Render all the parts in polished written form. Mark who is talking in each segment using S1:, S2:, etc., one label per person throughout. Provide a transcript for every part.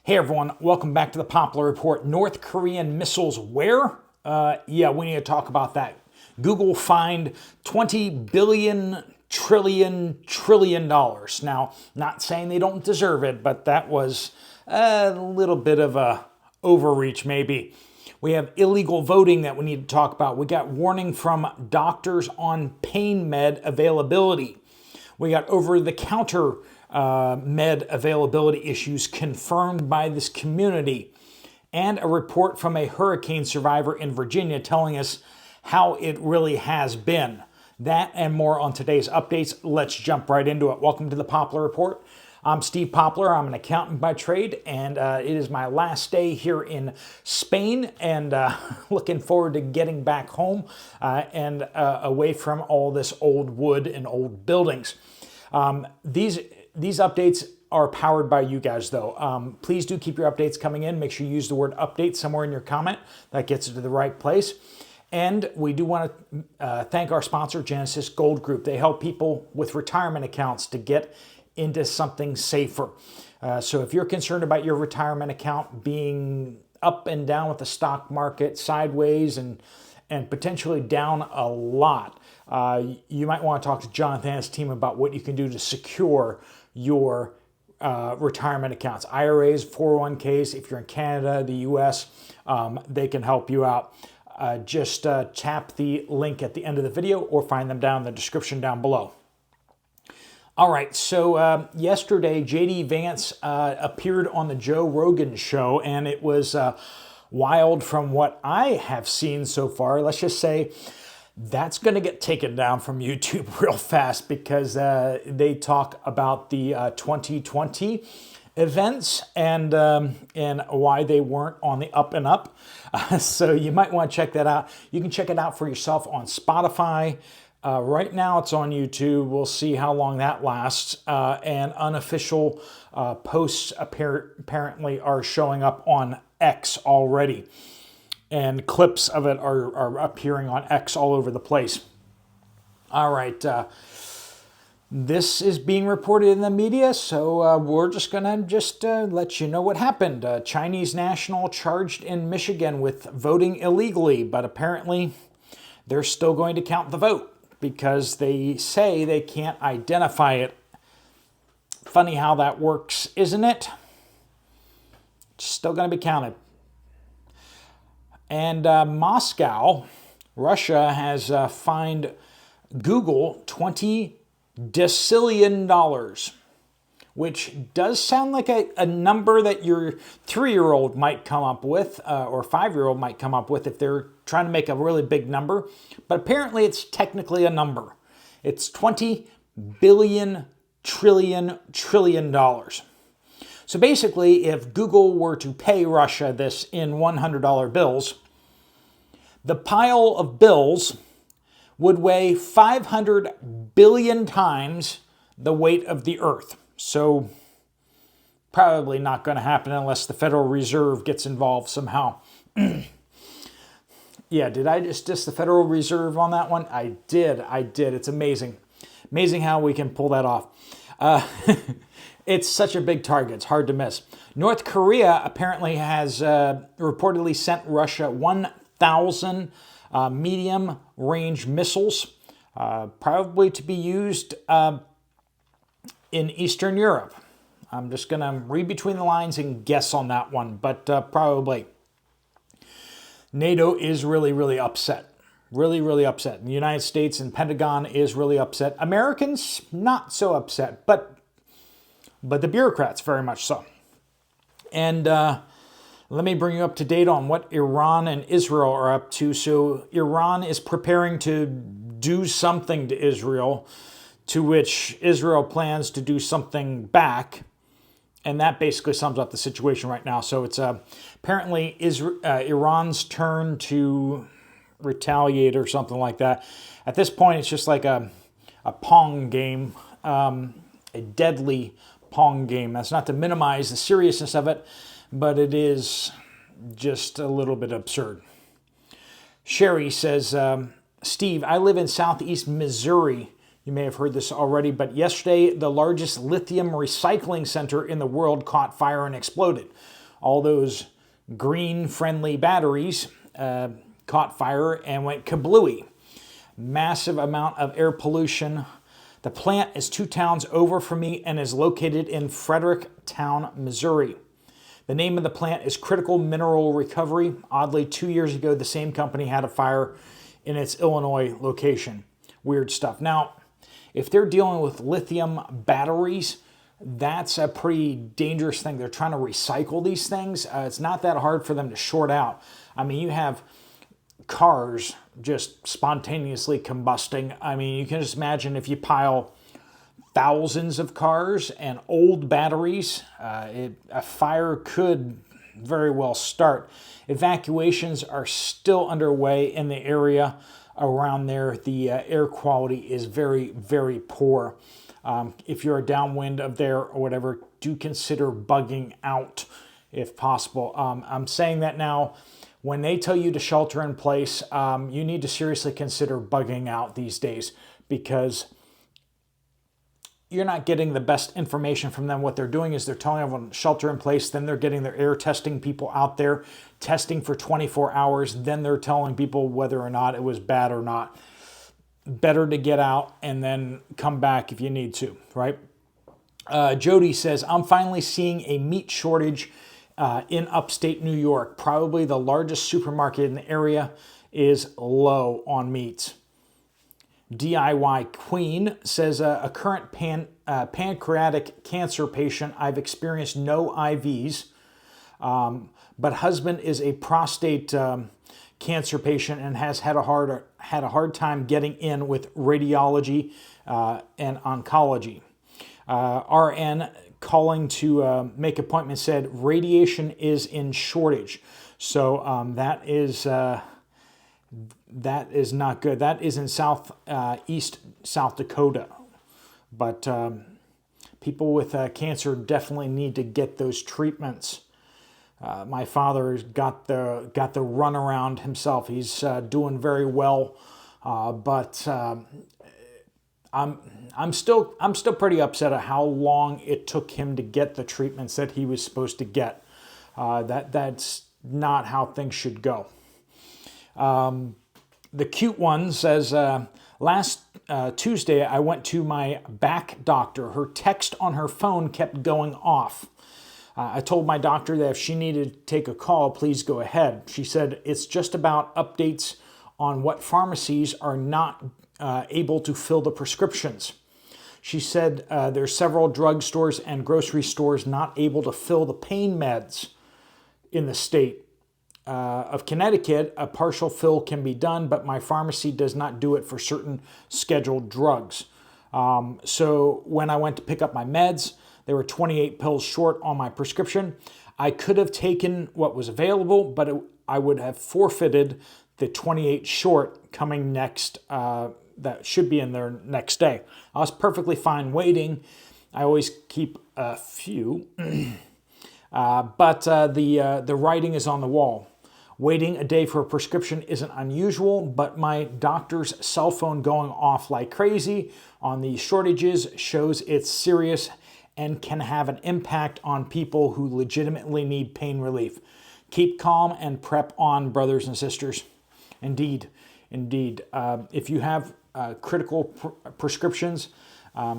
S1: Hey everyone, welcome back to the Poplar Report. North Korean missiles where? We need to talk about that. Google fined $20 trillion. Now, not saying they don't deserve it, but that was a little bit of a overreach maybe. We have illegal voting that we need to talk about. We got warning from doctors on pain med availability. We got over-the-counter med availability issues confirmed by this community, and a report from a hurricane survivor in Virginia telling us how it really has been. That and more on today's updates. Let's jump right into it. Welcome to the Poplar Report. I'm Steve Poplar. I'm an accountant by trade, and it is my last day here in Spain, and looking forward to getting back home and away from all this old wood and old buildings. These updates are powered by you guys, though. Please do keep your updates coming in. Make sure you use the word update somewhere in your comment. That gets it to the right place. And we do want to thank our sponsor, Genesis Gold Group. They help people with retirement accounts to get into something safer. So if you're concerned about your retirement account being up and down with the stock market, sideways and potentially down a lot, you might want to talk to Jonathan and his team about what you can do to secure your retirement accounts. IRAs, 401ks, if you're in Canada, the US, they can help you out. Just tap the link at the end of the video or find them down in the description down below. All right, so yesterday, J.D. Vance appeared on the Joe Rogan show, and it was wild from what I have seen so far. Let's just say that's going to get taken down from YouTube real fast because they talk about the 2020 events and why they weren't on the up and up. So you might want to check that out. You can check it out for yourself on Spotify. Right now it's on YouTube. We'll see how long that lasts. And unofficial posts apparently are showing up on X already. And clips of it are appearing on X all over the place. All right. This is being reported in the media, so we're just going to let you know what happened. A Chinese national charged in Michigan with voting illegally, but apparently they're still going to count the vote because they say they can't identify it. Funny how that works, isn't it? It's still going to be counted. And Moscow, Russia, has fined Google $20 decillion, which does sound like a number that your 3-year-old might come up with, or 5-year-old might come up with if they're trying to make a really big number. But apparently it's technically a number. It's $20 trillion. So basically, if Google were to pay Russia this in $100 bills, the pile of bills would weigh 500 billion times the weight of the Earth. So probably not going to happen unless the Federal Reserve gets involved somehow. Yeah, did I just diss the Federal Reserve on that one? I did. It's amazing. Amazing how we can pull that off. It's such a big target. It's hard to miss. North Korea apparently has reportedly sent Russia 1,000 medium-range missiles, probably to be used in Eastern Europe. I'm just going to read between the lines and guess on that one, but probably. NATO is really upset. Really upset. The United States and Pentagon is really upset. Americans, not so upset, but the bureaucrats very much so. And let me bring you up to date on what Iran and Israel are up to. So Iran is preparing to do something to Israel, to which Israel plans to do something back. And that basically sums up the situation right now. So it's apparently Iran's turn to retaliate or something like that. At this point, it's just like a Pong game, a deadly Pong game. That's not to minimize the seriousness of it, but it is just a little bit absurd. Sherry says, Steve, I live in southeast Missouri. You may have heard this already, but yesterday, the largest lithium recycling center in the world caught fire and exploded. All those green-friendly batteries caught fire and went kablooey. Massive amount of air pollution. The plant is 2 towns over from me and is located in Fredericktown, Missouri. The name of the plant is Critical Mineral Recovery. Oddly, 2 years ago, the same company had a fire in its Illinois location. Weird stuff. Now, if they're dealing with lithium batteries, that's a pretty dangerous thing. They're trying to recycle these things. It's not that hard for them to short out. I mean, you have cars just spontaneously combusting. I mean, you can just imagine if you pile thousands of cars and old batteries, a fire could very well start. Evacuations are still underway in the area around there. The air quality is very, very poor. If you're downwind of there or whatever, do consider bugging out if possible. I'm saying that now. When they tell you to shelter in place, you need to seriously consider bugging out these days, because you're not getting the best information from them. What they're doing is they're telling everyone shelter in place, then they're getting their air testing people out there, testing for 24 hours, then they're telling people whether or not it was bad or not. Better to get out and then come back if you need to, right? Jody says, I'm finally seeing a meat shortage in upstate New York. Probably the largest supermarket in the area is low on meats. DIY Queen says, a current pancreatic cancer patient. I've experienced no IVs, but husband is a prostate cancer patient and has had a hard time getting in with radiology and oncology. RN calling to make appointments said radiation is in shortage. So that is not good. That is in east South Dakota. But people with cancer definitely need to get those treatments. My father's got the runaround himself. He's doing very well, but I'm still pretty upset at how long it took him to get the treatments that he was supposed to get. That's not how things should go. The cute one says, last Tuesday I went to my back doctor. Her text on her phone kept going off. I told my doctor that if she needed to take a call, please go ahead. She said it's just about updates on what pharmacies are not able to fill the prescriptions. She said there's several drugstores and grocery stores not able to fill the pain meds in the state of Connecticut. A partial fill can be done, but my pharmacy does not do it for certain scheduled drugs. So when I went to pick up my meds, there were 28 pills short on my prescription. I could have taken what was available, but I would have forfeited the 28 short coming next, that should be in there next day. I was perfectly fine waiting. I always keep a few, but the writing is on the wall. Waiting a day for a prescription isn't unusual, but my doctor's cell phone going off like crazy on these shortages shows it's serious and can have an impact on people who legitimately need pain relief. Keep calm and prep on, brothers and sisters. Indeed. If you have critical prescriptions,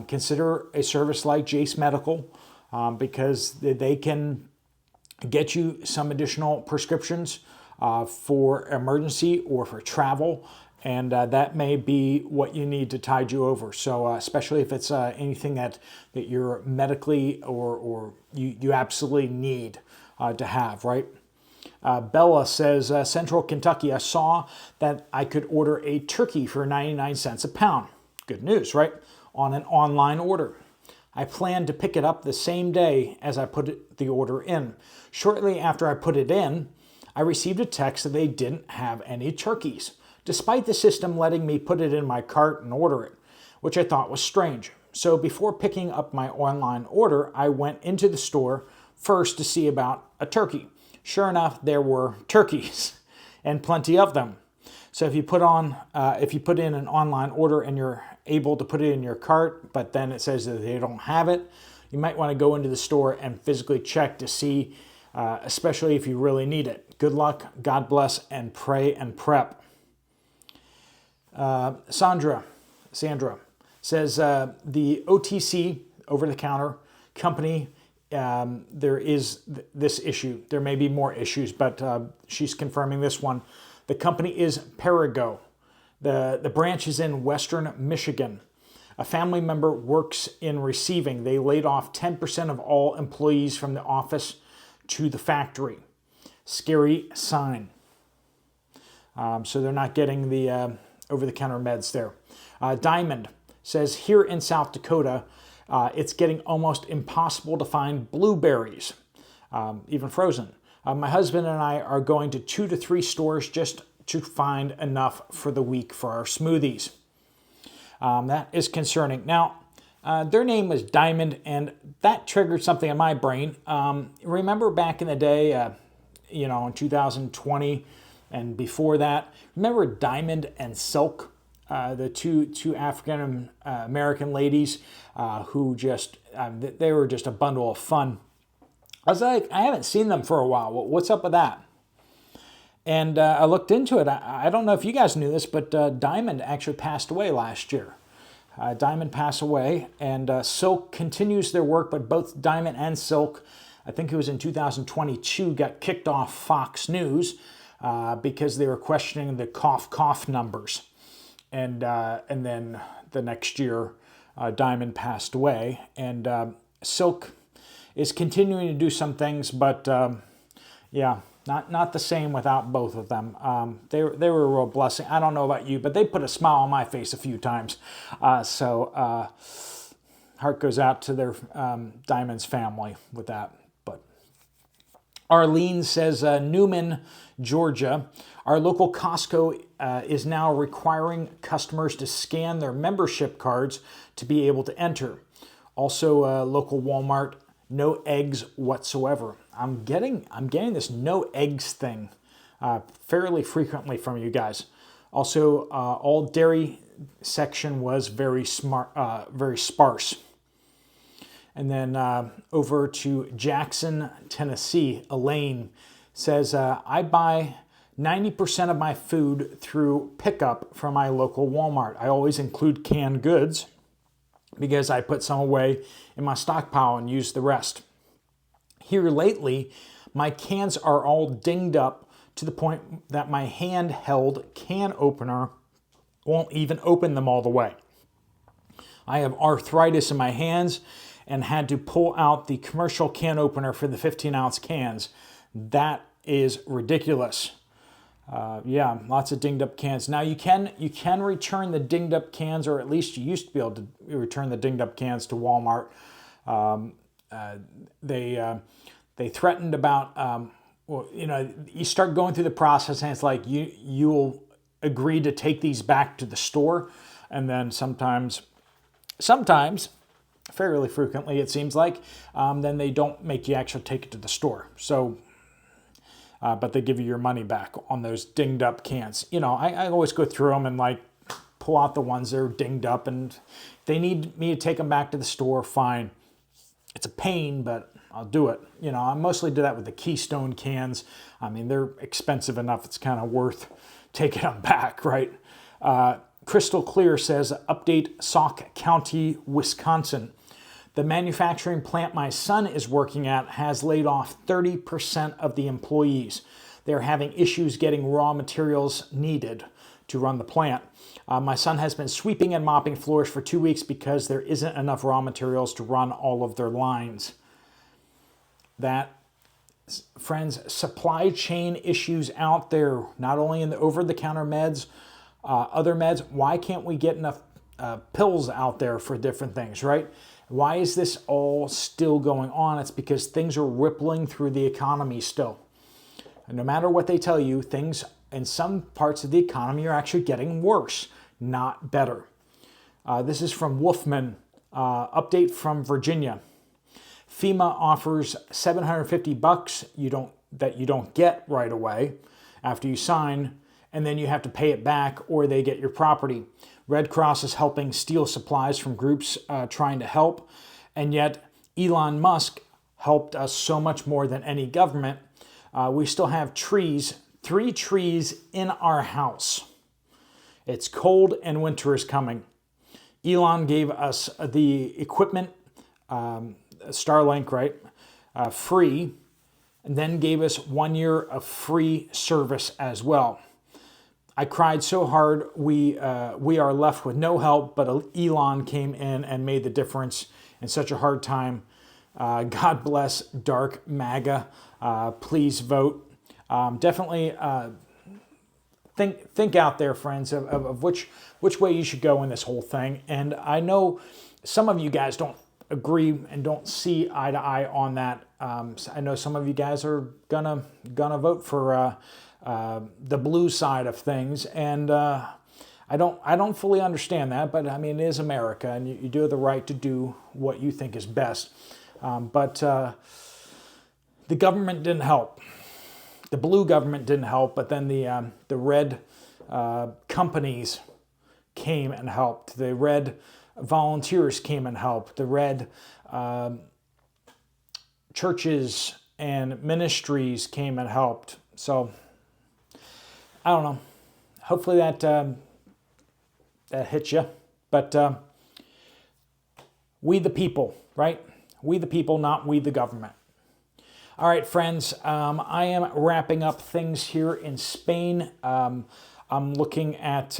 S1: consider a service like Jace Medical, because they can get you some additional prescriptions for emergency or for travel, and that may be what you need to tide you over. So especially if it's anything that you're medically or you absolutely need to have, right? Bella says, Central Kentucky, I saw that I could order a turkey for 99 cents a pound. Good news, right? On an online order. I planned to pick it up the same day as I put the order in. Shortly after I put it in, I received a text that they didn't have any turkeys, despite the system letting me put it in my cart and order it, which I thought was strange. So before picking up my online order, I went into the store first to see about a turkey. Sure enough, there were turkeys, and plenty of them. So if you put in an online order and you're able to put it in your cart, but then it says that they don't have it, you might want to go into the store and physically check to see, especially if you really need it. Good luck, God bless, and pray and prep. Sandra says the OTC, over-the-counter company, there is this issue. There may be more issues, but she's confirming this one. The company is Perigo. The branch is in Western Michigan. A family member works in receiving. They laid off 10% of all employees from the office to the factory. Scary sign. So they're not getting the over-the-counter meds there. Diamond says here in South Dakota, it's getting almost impossible to find blueberries, even frozen. My husband and I are going to 2 to 3 stores just to find enough for the week for our smoothies. That is concerning. Now, their name was Diamond, and that triggered something in my brain. Remember back in the day, in 2020 and before that, remember Diamond and Silk, the two African American ladies who just, they were just a bundle of fun. I was like, I haven't seen them for a while. What's up with that? And I looked into it. I don't know if you guys knew this, but Diamond actually passed away last year. Diamond passed away, and Silk continues their work, but both Diamond and Silk, I think it was in 2022, got kicked off Fox News because they were questioning the cough numbers. And then the next year, Diamond passed away, and Silk is continuing to do some things, but not the same without both of them. They were a real blessing. I don't know about you, but they put a smile on my face a few times. So heart goes out to their Diamond's family with that. But Arlene says, Newman, Georgia, our local Costco is now requiring customers to scan their membership cards to be able to enter. Also, local Walmart, no eggs whatsoever. I'm getting this no eggs thing fairly frequently from you guys. Also, all dairy section was very sparse. And then over to Jackson, Tennessee, Elaine says, I buy 90% of my food through pickup from my local Walmart. I always include canned goods because I put some away in my stockpile and use the rest. Here lately, my cans are all dinged up to the point that my handheld can opener won't even open them all the way. I have arthritis in my hands and had to pull out the commercial can opener for the 15-ounce cans. That is ridiculous. Lots of dinged up cans. Now you can return the dinged up cans, or at least you used to be able to return the dinged up cans to Walmart. They threatened about, you start going through the process and it's like you'll agree to take these back to the store, and then sometimes, fairly frequently it seems like, then they don't make you actually take it to the store. So. But they give you your money back on those dinged up cans. I always go through them and pull out the ones that are dinged up, and if they need me to take them back to the store, fine. It's a pain, but I'll do it. I mostly do that with the Keystone cans. I mean, they're expensive enough. It's kind of worth taking them back, right? Crystal Clear says, update Sauk County, Wisconsin. The manufacturing plant my son is working at has laid off 30% of the employees. They're having issues getting raw materials needed to run the plant. My son has been sweeping and mopping floors for 2 weeks because there isn't enough raw materials to run all of their lines. That, friends, supply chain issues out there, not only in the over-the-counter meds, other meds. Why can't we get enough pills out there for different things, right? Why is this all still going on? It's because things are rippling through the economy still. And no matter what they tell you, things in some parts of the economy are actually getting worse, not better. This is from Wolfman, update from Virginia. FEMA offers $750 that you don't get right away after you sign, and then you have to pay it back or they get your property. Red Cross is helping steal supplies from groups trying to help, and yet Elon Musk helped us so much more than any government. We still have trees, 3 trees in our house. It's cold and winter is coming. Elon gave us the equipment, Starlink, right, free, and then gave us 1 year of free service as well. I cried so hard, we are left with no help, but Elon came in and made the difference in such a hard time. God bless Dark MAGA. Please vote. Definitely think out there, friends, of which way you should go in this whole thing. And I know some of you guys don't agree and don't see eye to eye on that. I know some of you guys are gonna vote for the blue side of things, and I don't fully understand that. But I mean, it is America, and you do have the right to do what you think is best. But the government didn't help. The blue government didn't help, but then the red companies came and helped. The red volunteers came and helped. The red churches and ministries came and helped. So I don't know. Hopefully that hits you. But we the people, right? We the people, not we the government. All right, friends, I am wrapping up things here in Spain. I'm looking at,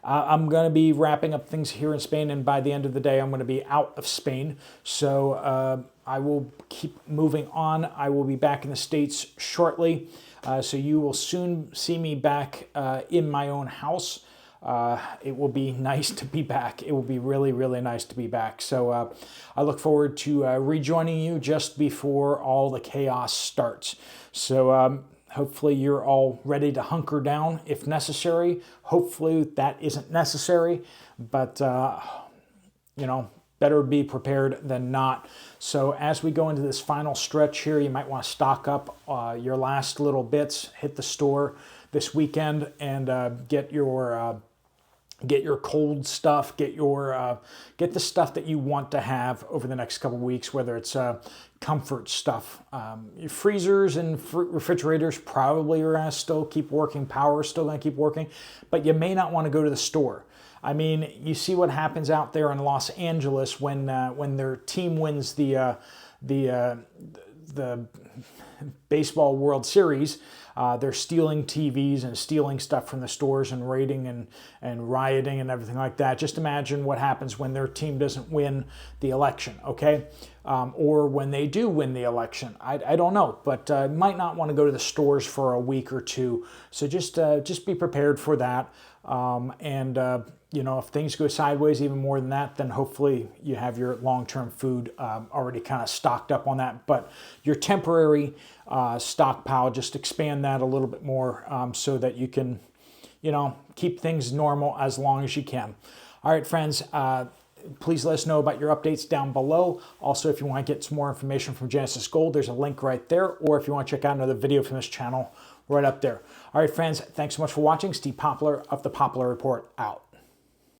S1: I'm going to be wrapping up things here in Spain, and by the end of the day, I'm going to be out of Spain. So I will keep moving on. I will be back in the States shortly. So you will soon see me back in my own house. It will be nice to be back. It will be really, really nice to be back. So I look forward to rejoining you just before all the chaos starts. So hopefully you're all ready to hunker down if necessary. Hopefully that isn't necessary, but you know, better be prepared than not. So as we go into this final stretch here, you might want to stock up your last little bits, hit the store this weekend, and get your cold stuff, get the stuff that you want to have over the next couple of weeks, whether it's comfort stuff. Your freezers and refrigerators probably are going to still keep working. Power is still going to keep working, but you may not want to go to the store. I mean, you see what happens out there in Los Angeles when their team wins the baseball World Series. They're stealing TVs and stealing stuff from the stores and raiding and rioting and everything like that. Just imagine what happens when their team doesn't win the election, okay? Or when they do win the election. I don't know, but might not want to go to the stores for a week or two. So just be prepared for that. You know, if things go sideways even more than that, then hopefully you have your long-term food already kind of stocked up on that. But your temporary stockpile, just expand that a little bit more so that you can, you know, keep things normal as long as you can. All right, friends, please let us know about your updates down below. Also, if you want to get some more information from Genesis Gold, there's a link right there. Or if you want to check out another video from this channel, right up there. All right, friends, thanks so much for watching. Steve Poplar of The Poplar Report out.